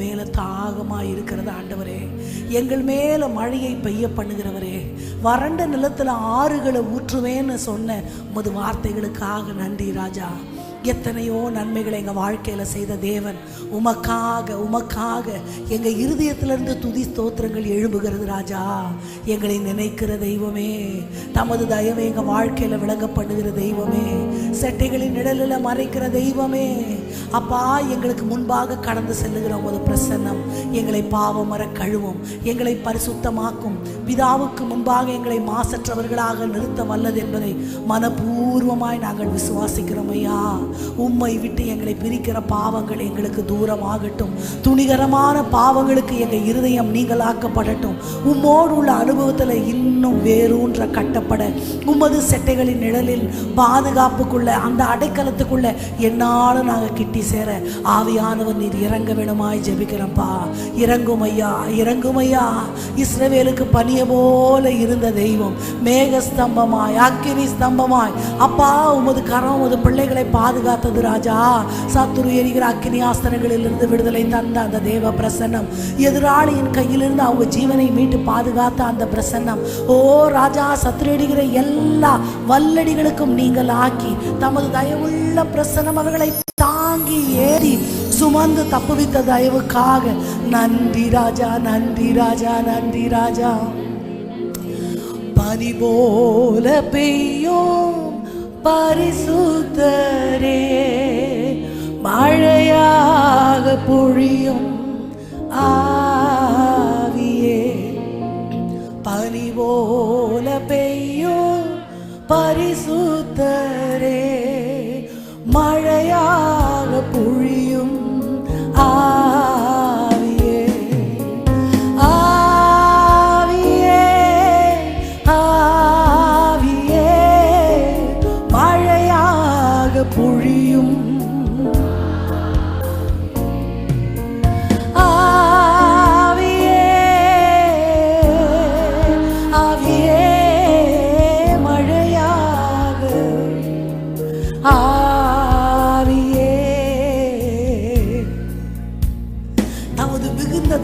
மேல தாகமாக இருக்கிறது ஆண்டவரே. எங்கள் மேல மழையை பெய்ய பண்ணுகிறவரே, வறண்ட நிலத்துல ஆறுகளை ஊற்றுவேன்னு சொன்ன உமது வார்த்தைகளுக்காக நன்றி ராஜா. எத்தனையோ நன்மைகளை எங்கள் வாழ்க்கையில் செய்த தேவன், உமக்காக எங்கள் இருதயத்திலிருந்து துதி ஸ்தோத்திரங்கள் எழும்புகிறது ராஜா. எங்களை நினைக்கிற தெய்வமே, தமது தயவை எங்கள் வாழ்க்கையில் விளங்க பண்ணுகிற தெய்வமே, செட்டைகளின் நிழலில் மறைக்கிற தெய்வமே, அப்பா எங்களுக்கு முன்பாக கடந்து செல்லுகிற உமது பிரசன்னம் எங்களை பாவமர கழுவும், எங்களை பரிசுத்தமாக்கும், பிதாவுக்கு முன்பாக எங்களை மாசற்றவர்களாக நிறுத்த வல்லது என்பதை மனப்பூர்வமாய் நாங்கள் விசுவாசிக்கிறோம் ஐயா. உம்மை விட்டு எங்களை பிரிக்கிற பாவங்கள் எங்களுக்கு தூரமாகட்டும். துணிகரமான பாவங்களுக்கு எங்கள் இருதயம் நீங்களாக்கப்படட்டும். உம்மோடு உள்ள அனுபவத்தில் இன்னும் வேரூன்ற கட்டப்பட உமது செட்டைகளின் நிழலில் பாதுகாப்புக்குள்ள அந்த அடைக்கலத்துக்குள்ள என்னாலும் நாங்கள் கிட்டி சேர ஆவியானவர் நீர் இறங்க வேணுமாய் ஜெபிக்கிறோம்ப்பா. இறங்கும் ஐயா, இறங்கும் ஐயா. இஸ்ரவேலுக்கு பனிய போல இருந்த தெய்வம் மேகஸ்தம்பமாய் அக்கினி ஸ்தம்பமாய் அப்பா உமது கரம் உமது பிள்ளைகளை பாதுகாத்தது ராஜா. சத்துரு எரிகிற அக்கினி ஆஸ்திரங்களிலிருந்து விடுதலை தந்த அந்த தேவ பிரசன்னம், எதிராளியின் கையிலிருந்து அவங்க ஜீவனை மீட்டு பாதுகாத்த அந்த பிரசன்னம், ஓ ராஜா, சத்துரு எரிகிற எல்லா வல்லடிகளுக்கும் நீங்கள் ஆக்கி தமது தயவுள்ள பிரசன்னம் அவர்களை தாங்கி ஏறி சுமந்து தப்புவித்த தயவுக்காக நன்றி ராஜா, நன்றி ராஜா, நன்றி ராஜா. பனி போல பெய்யும் பரிசுத்தரே, மழையாக பொழியும் ஆவியே, பனி போல பெய்யும் பரிசுத்தரே, மழையாக பொழியும் ஆவியே, ஆவியே, ஆவியே, மழையாக பொழியும்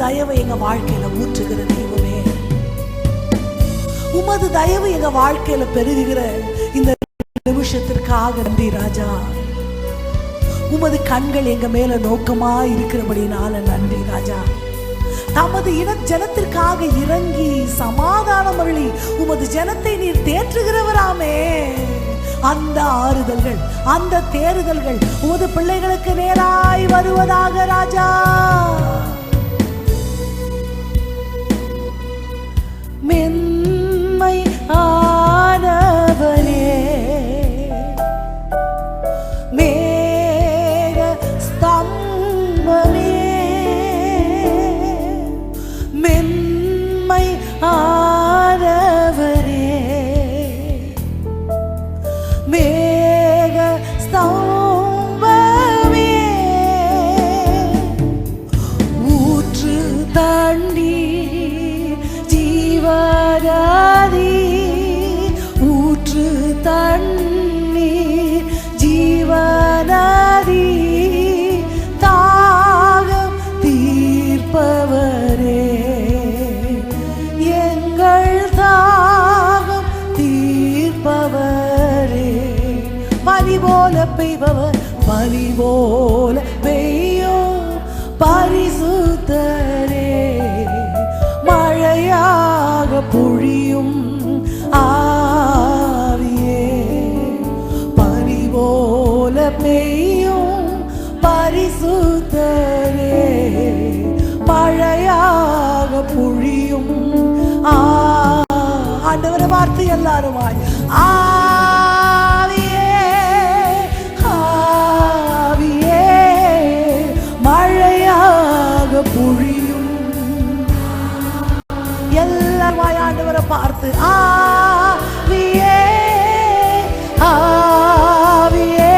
தயவை எங்க வாழ்க்கையில ஊற்றுகிற தெய்வமே, உமது தயவு எங்க வாழ்க்கையில பெருகுகிற இந்த நிமிஷத்திற்காக நன்றி ராஜா. உமது கண்கள் எங்க மேல நோக்கமா இருக்கிறபடினால நன்றி ராஜா. தமது ஜனத்திற்காக இறங்கி சமாதானம் அருளி உமது ஜனத்தை நீர் தேற்றுகிறவராமே. அந்த ஆறுதல்கள், அந்த தேறுதல்கள் உமது பிள்ளைகளுக்கு நேராய் வருவதாக ராஜா. மென்மை ஆனவரே, மேக ஸ்தம்பமே, மென்மை ஆனவரே, மேக ஸ்தம்பமே, ஊற்று தண்ணீர் ஜீவநதி, ஊற்று தண்ணீர் ஜீவநதி, தாகம் தீர்ப்பவரே, எங்கள் தாகம் தீர்ப்பவரே, பனி போல பெய்பவர், பனி போல பெய்யும் பரிசுத்தரே, மழையாக பொழியும் ஆவியே, பனி போல பெய்யும் பரிசுத்தரே, மழையாக பொழியும் ஆண்டவரை வார்த்தை எல்லாருமாய் ஆவியே, ஆவியே, மழையாக பொழியும் எல்லாருமாய் ஆண்டவரை பார்த்து ஆவியே, ஆவியே,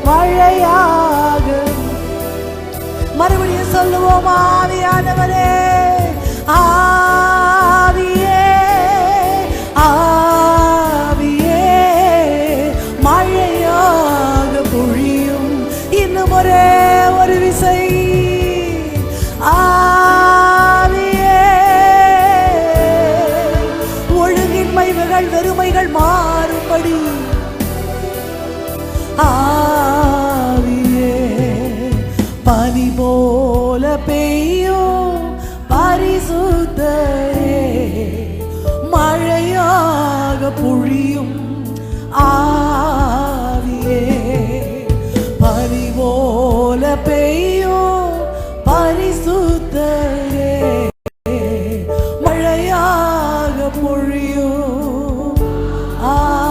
மழையாக. மறுபடியும் சொல்லுவோம், ஆவியானவரே, ஆவியே, ஆவியே, மழையாக பொழியும். இன்னும் ஒரே ஒரு விசை பனி போல பெய்யும் பரிசுத்தரே, மழையாக பொழியும் ஆவியே, பனி போல பெய்யும் பரிசுத்தரே, மழையாக பொழியும் ஆவியே.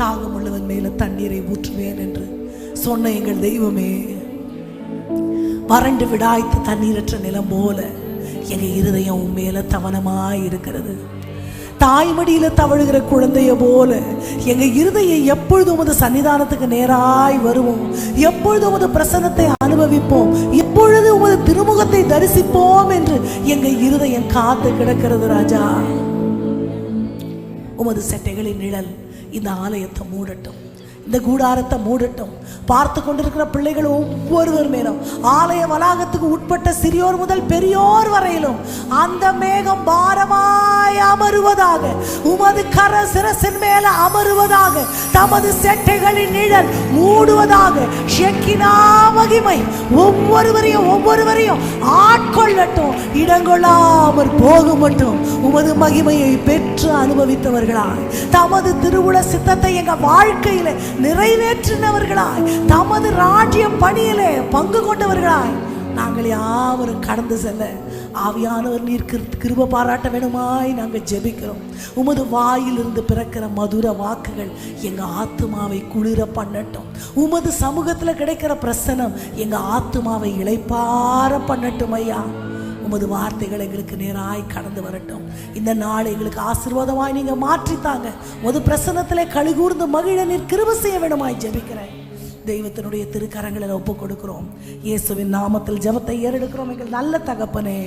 தாகமுள்ளவன் மேல தண்ணீரை ஊற்றுவேன் என்று சொன்ன எங்கள் தெய்வமே, வறண்டு விடாய்த்து தண்ணீரற்ற நிலம் போல எங்க இருதயம் மேல தவனமாய் இருக்கிறது. தாய்மடியில தவழுகிற குழந்தைய போல எங்க இருதயம் எப்பொழுதும் உமது சன்னிதானத்துக்கு நேராய் வருவோம், எப்பொழுது உமது பிரசன்னத்தை அனுபவிப்போம், எப்பொழுது உமது திருமுகத்தை தரிசிப்போம் என்று எங்க இருதயம் காத்து கிடக்கிறது. ராஜா, உமது செட்டைகளின் நிழல் இந்த ஆலயத்தை மூடட்டும், இந்த கூடாரத்தை மூடட்டும். பார்த்து கொண்டிருக்கிற பிள்ளைகள் ஒவ்வொருவர் மேலும், ஆலய வளாகத்துக்கு உட்பட்ட சிறியோர் முதல் பெரியோர் வரையிலும் அந்த மேகம் பாரமாய் அமருவதாக, உமது கர சிரசின் மேல அமருவதாக, தமது செட்டைகளின் நிழல் மூடுவதாக. ஷெக்கினா மகிமை ஒவ்வொருவரையும் ஆட்கொள்ளட்டும், இடங்கொள்ளாமற் போகுமட்டும். உமது மகிமையை பெற்று அனுபவித்தவர்களாய், தமது திருவுள சித்தத்தை எங்க வாழ்க்கையில நிறைவேற்றினவர்களாய், தமது ராஜ்யம் பணியிலே பங்கு கொண்டவர்களாய் நாங்கள் யாவரும் கடந்து செல்ல ஆவியானவர் நீர் கிருபை பாராட்ட வேணுமாய் நாங்கள் ஜெபிக்கிறோம். உமது வாயிலிருந்து பிறக்கிற மதுர வாக்குகள் எங்க ஆத்துமாவை குளிர பண்ணட்டும். உமது சமூகத்தில் கிடைக்கிற பிரசனம் எங்க ஆத்துமாவை இளைப்பார பண்ணட்டும் ஐயா. உமது வார்த்தைகள் எங்களுக்கு நேராய் கடந்து வரட்டும். இந்த நாள் எங்களுக்கு ஆசீர்வாதமாய் நீங்க மாற்றித்தாங்க. உமது பிரசன்னத்திலே கலிகூர்ந்து மகிழ நீர் கிருபை செய்ய வேணுமாய் ஜெபிக்கிறேன். தெய்வத்தினுடைய திருக்கரங்களில் ஒப்பு கொடுக்கிறோம். இயேசுவின் நாமத்தில் ஜெபத்தை ஏறெடுக்கிறோம் எங்கள் நல்ல தகப்பனே.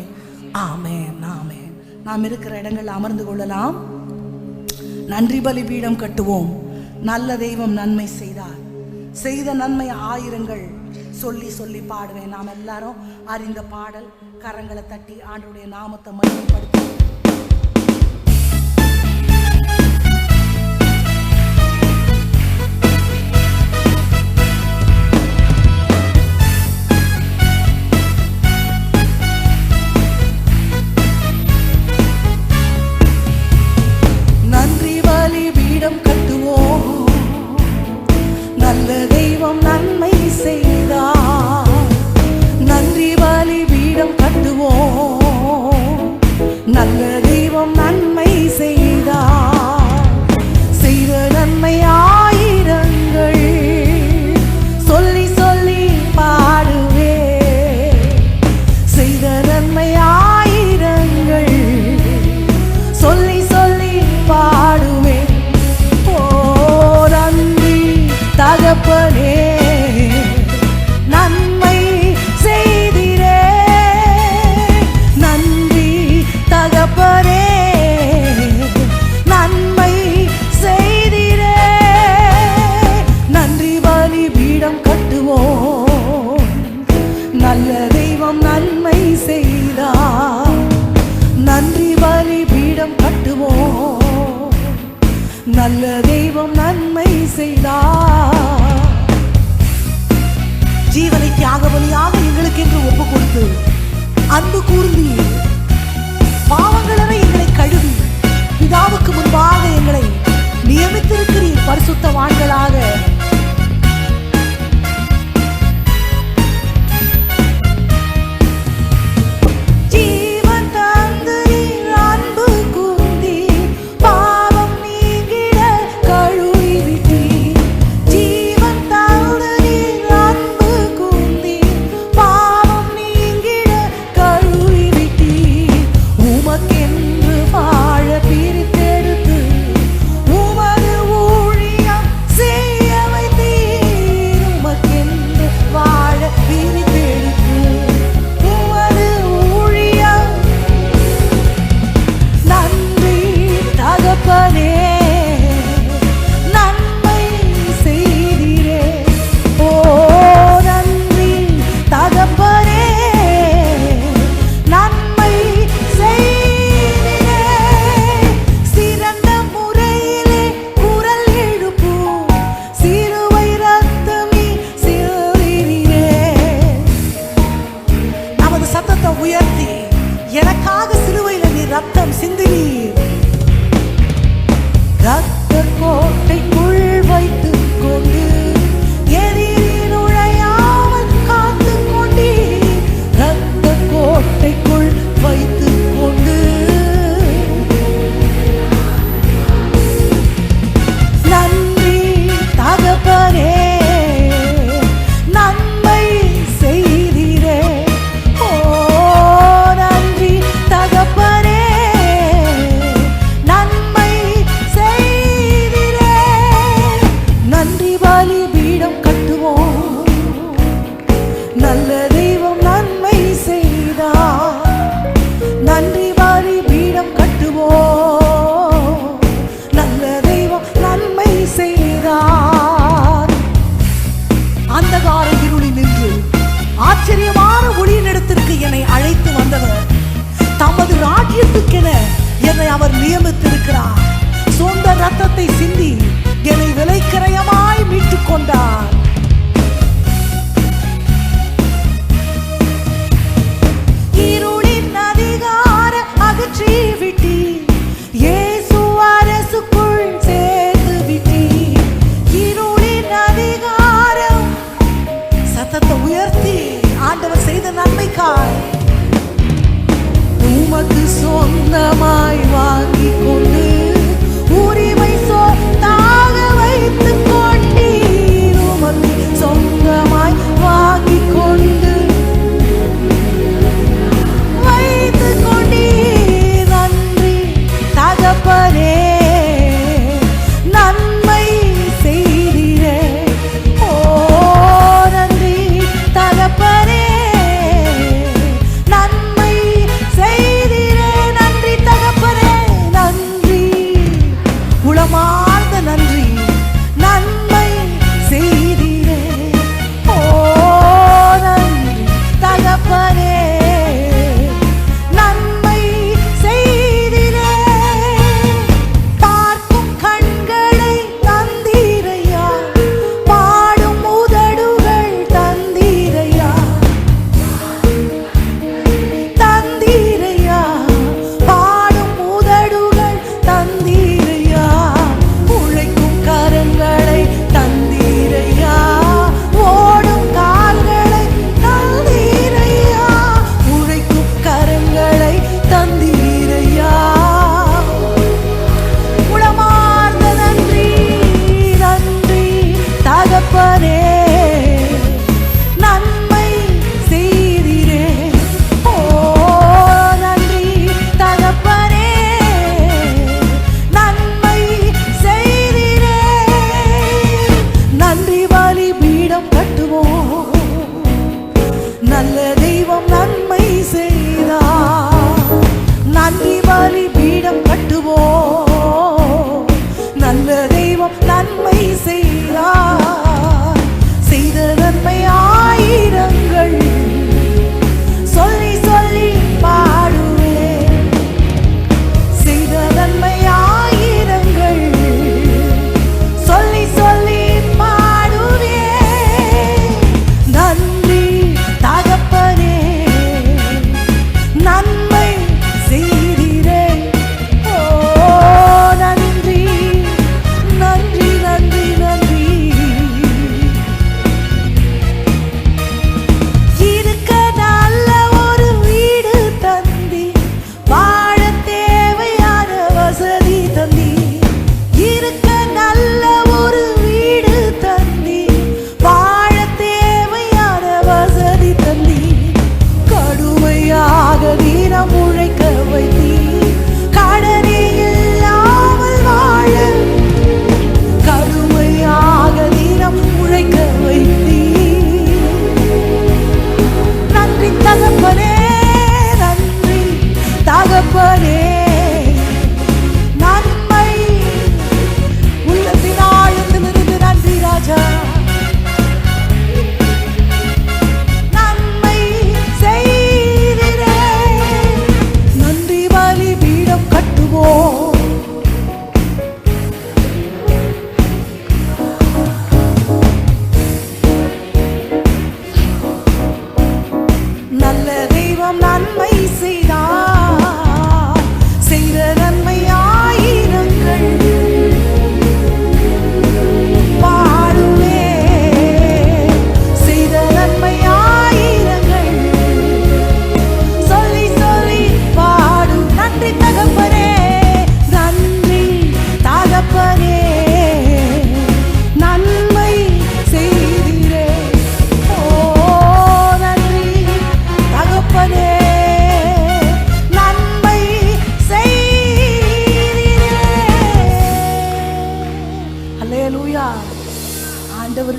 ஆமென், ஆமென். நாம் இருக்கிற இடங்களில் அமர்ந்து கொள்ளலாம். நன்றி பலிபீடம் கட்டுவோம். நல்ல தெய்வம் நன்மை செய்தார், செய்த நன்மை ஆயிரங்கள் சொல்லி சொல்லி பாடுவேன். நாம் எல்லாரும் அறிந்த பாடல். கரங்களை தட்டி ஆண்டவருடைய நாமத்தை மகிமைப்படுத்தி நன்றி பலிபீடம் கட்டுவோம். நல்ல தெய்வம் நன்மை செய்தார், நன்றி பலிபீடம் கட்டுவோம். நல்ல தெய்வம் நன்மை செய்தார், செய்த நன்மை ஆயிரங்கள் சொல்லி சொல்லி பாடுவே, செய்த நன்மை ஆயிரங்கள் சொல்லி சொல்லி பாடுவே. ஓ நன்றி தகப்பனே, நன்மை செய்திரே, நன்றி தகப்பனே, நன்மை செய்திரே. நன்றி பலிபீடம் கட்டுவோம். நல்ல தெய்வம் நன்மை செய்தார், நன்றி பலிபீடம் கட்டுவோம். நல்ல தெய்வம் நன்மை செய்தார். ஜீவனை தியாக பலியாக எங்களுக்கு என்று ஒப்பு கொடுத்து அன்பு கூர்ந்தி பாவங்களரை எங்களை கழுவி பிதாவுக்கு முன்பாக எங்களை நியமித்திருக்கிறீர் பரிசுத்தவான்களாக. ஜீவன் தந்து நீர் அன்பு கூர்ந்தி பாவம் நீங்கிட கழுவி விட்டீர். ஜீவன் தந்து நீர் அன்பு கூர்ந்தி பாவம் நீங்கிட கழுவி விட்டீர். உமக்கென்று வாழ பிரித்தெடுத்து உமது ஊழியம் செய் பீடம் கட்டுவோம். நல்ல தெய்வம் நன்மை செய்தார். நன்றி பலி பீடம் கட்டுவோம். நல்ல தெய்வம் நன்மை செய்தார். அந்தகார இருளில் நின்று ஆச்சரியமான ஒளியினிடத்திற்கு என்னை அழைத்து வந்தவர். தமது ராஜ்யத்துக்கென என்னை அவர் நியமித்திருக்கிறார். சொந்த ரத்தத்தை சிந்தி என்னை விலைக்கரையமாய் மீட்டுக் கொண்டார். இருளின் அதிகார அகற்றி விட்டி, இயேசு அரசுக்குள் சேர்த்து விட்டி. இருளின் அதிகாரம் சத்தத்தை உயர்த்தி ஆண்டவர் செய்த நன்மைக்காய் உமக்கு சொந்தமாய் வாங்கி கொண்டு உரிமை சொத்தாக வைத்துக் கொண்டீர். உமக்கு சொந்தமாய் வாங்கி கொண்டு வைத்துக் கொண்டீர். நன்றி தகப்பனே, நன்மை செய்தீரே. ஓ நன்றி தகப்பனே, நன்மை செய்தீரே. நன்றி தகப்பனே, நன்றி உளமார்ந்த நன்றி.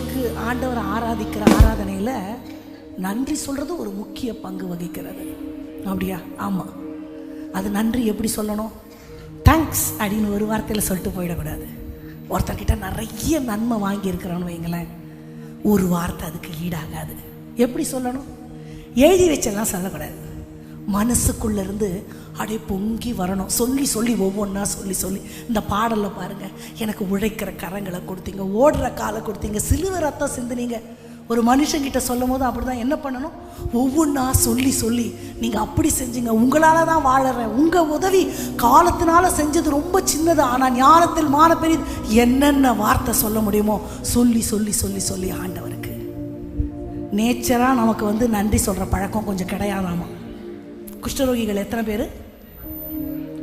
ஆண்டவருக்கு ஆண்டவர் ஆராதிக்கிற ஆராதனையில் நன்றி சொல்கிறது ஒரு முக்கிய பங்கு வகிக்கிறது. அப்படியா? ஆமாம். அது நன்றி எப்படி சொல்லணும்? தேங்க்ஸ் அப்படின்னு ஒரு வார்த்தையில் சொல்லிட்டு போயிடக்கூடாது. ஒருத்தர்கிட்ட நிறைய நன்மை வாங்கியிருக்கிறோன்னு வைங்களேன், ஒரு வார்த்தை அதுக்கு ஈடாகாது. எப்படி சொல்லணும்? எழுதி வச்செல்லாம் சொல்லக்கூடாது. மனசுக்குள்ளேருந்து அப்படியே பொங்கி வரணும். சொல்லி சொல்லி ஒவ்வொன்றா சொல்லி சொல்லி இந்த பாடலில் பாருங்கள், எனக்கு உழைக்கிற கரங்களை கொடுத்தீங்க, ஓடுற காலை கொடுத்தீங்க, சிலுவை ரத்தம் சிந்துனீங்க. ஒரு மனுஷங்கிட்ட சொல்லும் போது அப்படி தான் என்ன பண்ணணும்? ஒவ்வொன்றா சொல்லி சொல்லி நீங்கள் அப்படி செஞ்சீங்க, உங்களால் தான் வாழறேன், உங்கள் உதவி காலத்தினால செஞ்சது ரொம்ப சின்னது, ஆனால் ஞானத்தில் மான பெரியது, என்னென்ன வார்த்தை சொல்ல முடியுமோ சொல்லி சொல்லி சொல்லி சொல்லி ஆண்டவருக்கு நேச்சராக நமக்கு நன்றி சொல்கிற பழக்கம் கொஞ்சம் கிடையாதாமா. குஷ்டரோகிகள் எத்தனை பேர்?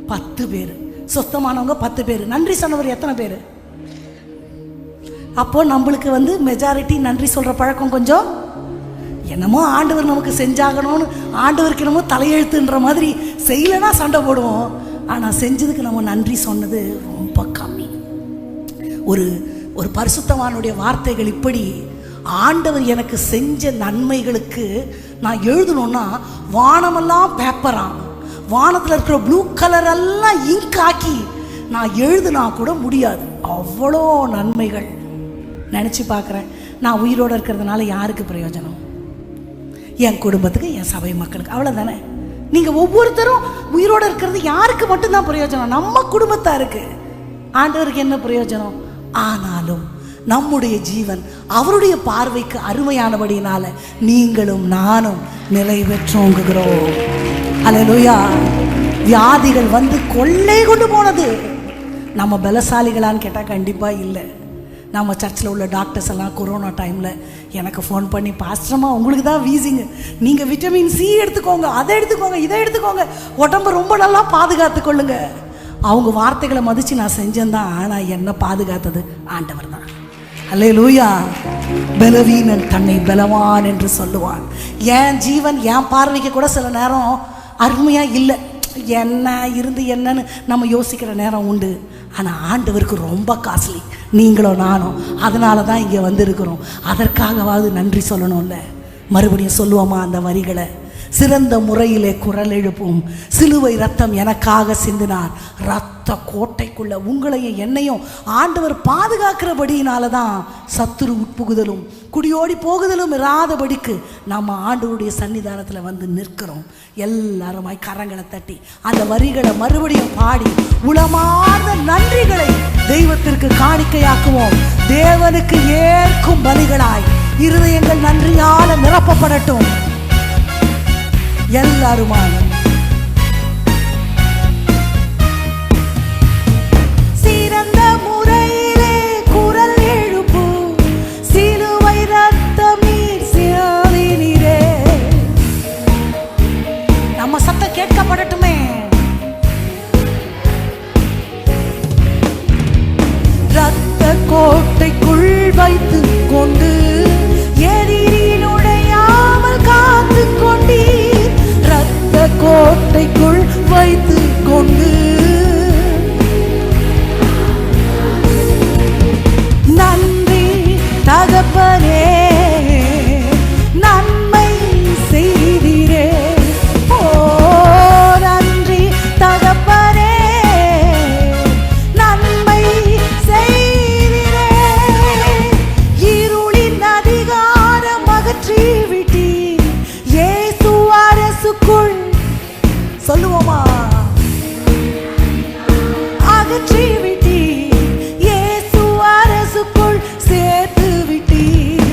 10 பேர். சொத்தமானவங்க 10 பேர். நன்றி சொன்னவர் எத்தனை பேர்? அப்போ நம்மளுக்கு மெஜாரிட்டி நன்றி சொல்கிற பழக்கம் கொஞ்சம் என்னமோ ஆண்டவர் நமக்கு செஞ்சாகணும்னு ஆண்டவருக்கு என்னமோ தலையெழுத்துன்ற மாதிரி செய்யலைன்னா சண்டை போடுவோம். ஆனால் செஞ்சதுக்கு நம்ம நன்றி சொன்னது ரொம்ப கம்மி. ஒரு ஒரு பரிசுத்தவானுடைய வார்த்தைகள் இப்படி, ஆண்டவர் எனக்கு செஞ்ச நன்மைகளுக்கு நான் எழுதணும்னா வானமெல்லாம் பேப்பரான், வானத்தில் இருக்கிற ப்ளூ கலர் எல்லாம் இங்க் ஆக்கி நான் எழுதுனா கூட முடியாது, அவ்வளோ நன்மைகள். நினச்சி பார்க்குறேன், நான் உயிரோடு இருக்கிறதுனால யாருக்கு பிரயோஜனம்? என் குடும்பத்துக்கு, என் சபை மக்களுக்கு, அவ்வளோதானே. நீங்கள் ஒவ்வொருத்தரும் உயிரோடு இருக்கிறது யாருக்கு மட்டும்தான் பிரயோஜனம்? நம்ம குடும்பத்தாருக்கு. ஆண்டவருக்கு என்ன பிரயோஜனம்? ஆனாலும் நம்முடைய ஜீவன் அவருடைய பார்வைக்கு அருமையானபடினால நீங்களும் நானும் நிலை பெற்றோங்குகிறோம். அல்லேலூயா. வியாதிகள் கொள்ளை கொண்டு போனது நம்ம பலசாலிகளான்னு கேட்டால் கண்டிப்பாக இல்லை. நம்ம சர்ச்சில் உள்ள டாக்டர்ஸ் எல்லாம் கொரோனா டைமில் எனக்கு ஃபோன் பண்ணி, பாஸ்டர்மா உங்களுக்கு தான் வீசிங்க, நீங்கள் விட்டமின் சி எடுத்துக்கோங்க, அதை எடுத்துக்கோங்க, இதை எடுத்துக்கோங்க, உடம்பு ரொம்ப நல்லா பாதுகாத்து கொள்ளுங்க. அவங்க வார்த்தைகளை மதித்து நான் செஞ்சேன்தான். ஆனால் என்ன பாதுகாத்தது ஆண்டவர் தான். அல்லேலூயா. பலவீனன் தன்னை பலவான் என்று சொல்லுவான். என் ஜீவன் என் பார்வைக்கு கூட சில நேரம் அருமையாக இல்லை, என்ன இருந்து என்னன்னு நம்ம யோசிக்கிற நேரம் உண்டு. ஆனால் ஆண்டவருக்கு ரொம்ப காஸ்ட்லி, நீங்களும் நானும். அதனால தான் இங்கே வந்திருக்கிறோம். அதற்காகவாவது நன்றி சொல்லணும்ல. மறுபடியும் சொல்லுவோமா அந்த வரிகளை? சிறந்த முறையிலே குரல் எழுப்பும், சிலுவை ரத்தம் எனக்காக சிந்தினார், ரத்த கோட்டைக்குள்ள உங்களையும் என்னையும் ஆண்டவர் பாதுகாக்கிறபடியினால தான் சத்துரு உட்புகுதலும் குடியோடி போகுதலும் இராதபடிக்கு நம்ம ஆண்டவருடைய சன்னிதானத்தில் நிற்கிறோம். எல்லாருமாய் கரங்களை தட்டி அந்த வரிகளை மறுபடியும் பாடி உளமார்ந்த நன்றிகளை தெய்வத்திற்கு காணிக்கையாக்குவோம். தேவனுக்கு ஏற்கும் பலிகளாய் இருதயங்கள் நன்றியால நிரப்பப்படட்டும். எல்லாருமான சிறந்த முறையிலே குரல் எழுப்பு, சிலுவை ரத்தம் நீர் சிந்தினீரே. நம்ம சத்தம் கேட்கப்படட்டுமே. ரத்த கோட்டைக்குள் வைத்து கொண்டு எதிரினுடையாமல் காத்து கொண்டீர், ரத்த கோட்டைக்குள் வைத்து கொண்டு. நன்றி தகப்பனே, நன்மை செய்தீரே. ஓ நன்றி தகப்பனே, நன்மை செய்தீரே. இருளின் அதிகாரம் அகற்றி விட்டீர், இயேசு அரசுக்குள். சொல்லுவோமா? அகற்றி விட்டீர், இயேசு அரசுக்குள் சேர்த்து விட்டீர்.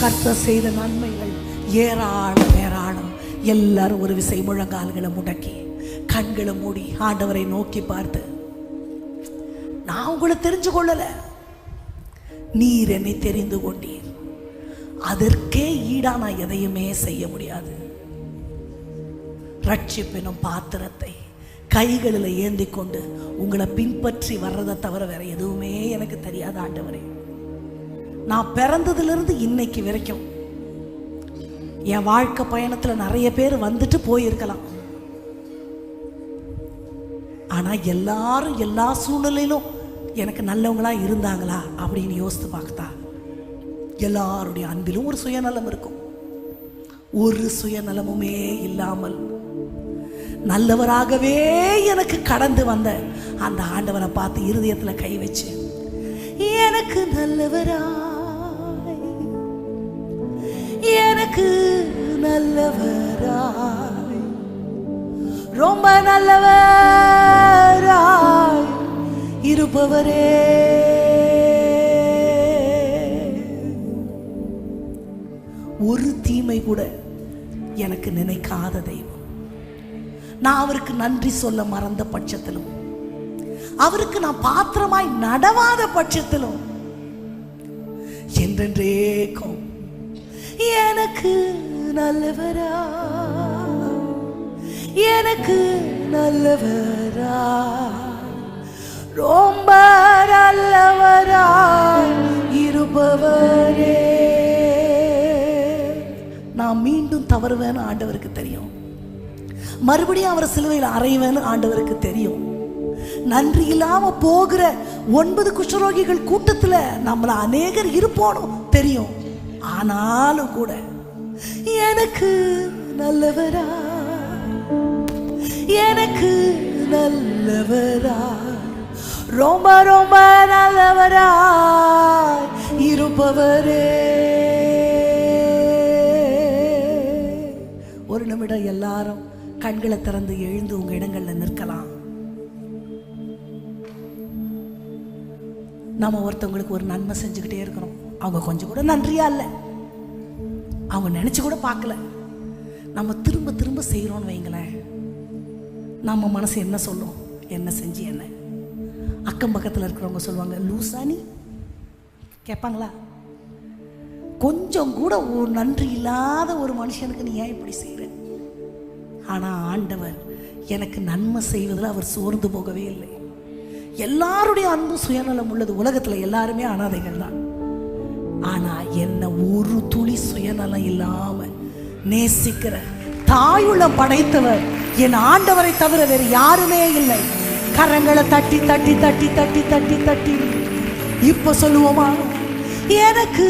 கர்த்தர் செய்த நன்மைகள் ஏராளம் ஏராளம். எல்லாரும் ஒரு விசை முழங்கால்களை முடக்கி கண்களை மூடி ஆண்டவரை நோக்கி பார்த்து, நான் உங்களை தெரிஞ்சு கொள்ளல, நீர் என்னை தெரிந்து கொண்டீர். அதற்கே ஈடா நான் எதையுமே செய்ய முடியாது. ரட்சிப்பினும் பாத்திரத்தை கைகளில் ஏந்தி கொண்டு உங்களை பின்பற்றி வர்றதை தவிர வேற எதுவுமே எனக்கு தெரியாது ஆண்டவரே. நான் பிறந்ததிலிருந்து இன்னைக்கு வரைக்கும் என் வாழ்க்கை பயணத்தில் நிறைய பேர் வந்துட்டு போயிருக்கலாம். ஆனால் எல்லாரும் எல்லா சூழ்நிலையிலும் எனக்கு நல்லவங்களா இருந்தாங்களா அப்படின்னு யோசித்து பார்த்தா, எல்லாருடைய அன்பிலும் ஒரு சுயநலம் இருக்கும். ஒரு சுயநலமுமே இல்லாமல் நல்லவராகவே எனக்கு கடந்து வந்த அந்த ஆண்டவரை பார்த்து இருதயத்தில் கை வச்சு, எனக்கு நல்லவராய், எனக்கு நல்லவராய், ரொம்ப நல்லவராய் இருப்பவரே, ஒரு தீமை கூட எனக்கு நினைக்காத தெய்வம். நான் அவருக்கு நன்றி சொல்ல மறந்த பட்சத்திலும், அவருக்கு நான் பாத்திரமாய் நடவாத பட்சத்திலும், என்றென்றேக்கும் எனக்கு நல்லவரா, எனக்கு நல்லவரா, ரொம்ப நல்லவரா இருப்பவரே. நான் மீண்டும் தவறுவேன்னு ஆண்டவருக்கு தெரியும். மறுபடியும் அவரை சிலுவையில் அறைவேன்னு ஆண்டவருக்கு தெரியும். நன்றி இல்லாம போகிற 9 குஷ்டரோகிகள் கூட்டத்தில் நம்மள அநேகர் இருப்போனும் தெரியும். ஆனாலும் கூட எனக்கு நல்லவரா, எனக்கு நல்லவரா, ரொம்ப ரொம்ப நல்லவரா இருப்பவரே. ஒரு நிமிடம் எல்லாரும் கண்களை திறந்து எழுந்து உங்க இடங்கள்ல நிற்கலாம். நம்ம ஒருத்தவங்களுக்கு ஒரு நன்மை செஞ்சுக்கிட்டே இருக்கிறோம். அவங்க கொஞ்சம் கூட நன்றியா இல்லை, அவங்க நினைச்சு கூட பார்க்கல. நம்ம திரும்ப திரும்ப செய்யறோம்னு வைங்களேன், நம்ம மனசு என்ன சொல்லும்? என்ன செஞ்சு என்ன? அக்கம் பக்கத்தில் இருக்கிறவங்க சொல்லுவாங்க, லூசானி கேட்பாங்களா? கொஞ்சம் கூட ஒரு நன்றி இல்லாத ஒரு மனுஷனுக்கு நீ ஏன் இப்படி செய்யற? ஆனால் ஆண்டவர் எனக்கு நன்மை செய்வதில் அவர் சோர்ந்து போகவே இல்லை. எல்லாருடைய அன்பும் சுயநலம் உள்ளது. உலகத்தில் எல்லாருமே அனாதைகள் தான். ஆனால் என்ன ஒரு துளி சுயநலம் இல்லாம நேசிக்கிற தாயுள்ளம் படைத்தவர் என் ஆண்டவரை தவிர வேறு யாருமே இல்லை. கரங்களை தட்டி தட்டி தட்டி தட்டி தட்டி தட்டி இப்ப சொல்லுவோமா, எனக்கு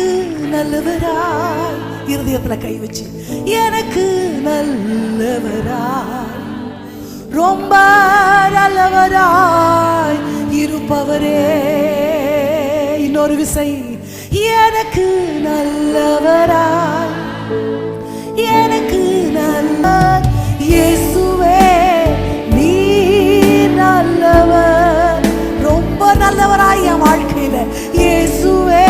நல்லவரா, இருதயத்துல கை வச்சு, எனக்கு நல்லவராய், ரொம்ப நல்லவராய் இருப்பவரே. இன்னொரு விசை, எனக்கு நல்லவராய், எனக்கு நல்ல இயேசுவே நீ நல்லவர், ரொம்ப நல்லவராய் என் வாழ்க்கையில இயேசுவே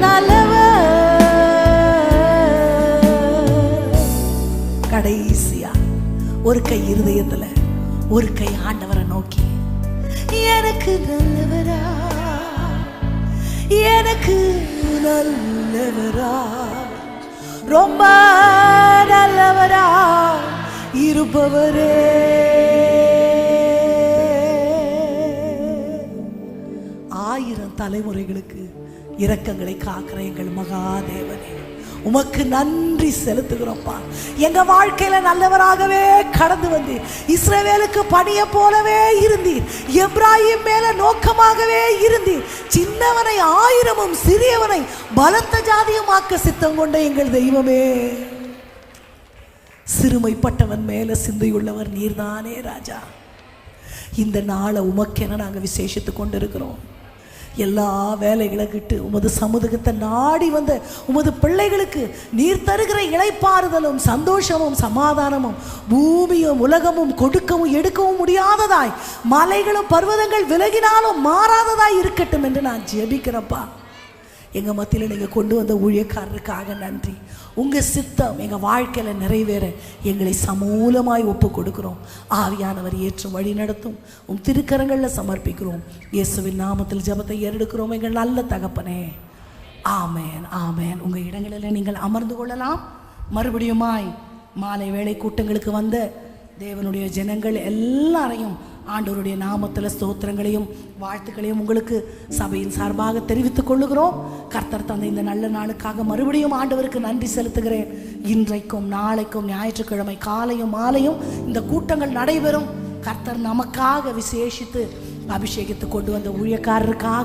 நல்லவர். கடைசியா ஒரு கை இருதயத்துல, ஒரு கை ஆண்டவரை நோக்கி, எனக்கு நல்லவரா, எனக்கு நல்லவரா, ரொம்ப நல்லவரா இருப்பவரே. ஆயிரம் தலைமுறைகளுக்கு இரக்கங்களை காக்கிற எங்கள் மகாதேவனே, உமக்கு நன்றி செலுத்துகிறோம்ப்பா. எங்க வாழ்க்கையில நல்லவராகவே கடந்து வந்து இஸ்ரவேலுக்கு பணியை போலவே இருந்தீர். எப்ராஹிம் மேல நோக்கமாகவே இருந்தீர். சின்னவனை ஆயிரமும் சிறியவனை பலத்த ஜாதியுமாக்க சித்தம் கொண்ட எங்கள் தெய்வமே, சிறுமைப்பட்டவன் மேல சிந்தையுள்ளவர் நீர்தானே ராஜா. இந்த நாளை உமக்கென நாங்கள் விசேஷித்து கொண்டிருக்கிறோம். எல்லா வேலைகளை கிட்டு உமது சமூகத்தை நாடி வந்த உமது பிள்ளைகளுக்கு நீர் தருகிற இளைப்பாறுதலும் சந்தோஷமும் சமாதானமும் பூமியும் உலகமும் கொடுக்கவும் எடுக்கவும் முடியாததாய், மலைகளும் பர்வதங்கள் விலகினாலும் மாறாததாய் இருக்கட்டும் என்று நான் ஜெபிக்கிறப்பா. எங்கள் மத்தியில் நீங்கள் கொண்டு வந்த ஊழியக்காரருக்காக நன்றி. உங்கள் சித்தம் எங்கள் வாழ்க்கையில் நிறைவேற எங்களை சமூலமாய் ஒப்பு கொடுக்குறோம். ஆவியானவர் ஏற்று வழி நடத்தும் திருக்கரங்களில் சமர்ப்பிக்கிறோம். இயேசுவின் நாமத்தில் ஜெபத்தை ஏறெடுக்கிறோம் எங்கள் நல்ல தகப்பனே. ஆமேன், ஆமேன். உங்கள் இடங்களில் நீங்கள் அமர்ந்து கொள்ளலாம். மறுபடியுமாய் மாலை வேளை கூட்டங்களுக்கு வந்த தேவனுடைய ஜனங்கள் எல்லாரையும் ஆண்டவருடைய நாமத்தில் ஸ்தோத்திரங்களையும் வாழ்த்துக்களையும் உங்களுக்கு சபையின் சார்பாக தெரிவித்துக் கொள்ளுகிறோம். கர்த்தர் தந்த இந்த நல்ல நாளுக்காக மறுபடியும் ஆண்டவருக்கு நன்றி செலுத்துகிறேன். இன்றைக்கும் நாளைக்கும் ஞாயிற்றுக்கிழமை காலையும் மாலையும் இந்த கூட்டங்கள் நடைபெறும். கர்த்தர் நமக்காக விசேஷித்து அபிஷேகித்து கொண்டு வந்த ஊழியக்காரருக்காக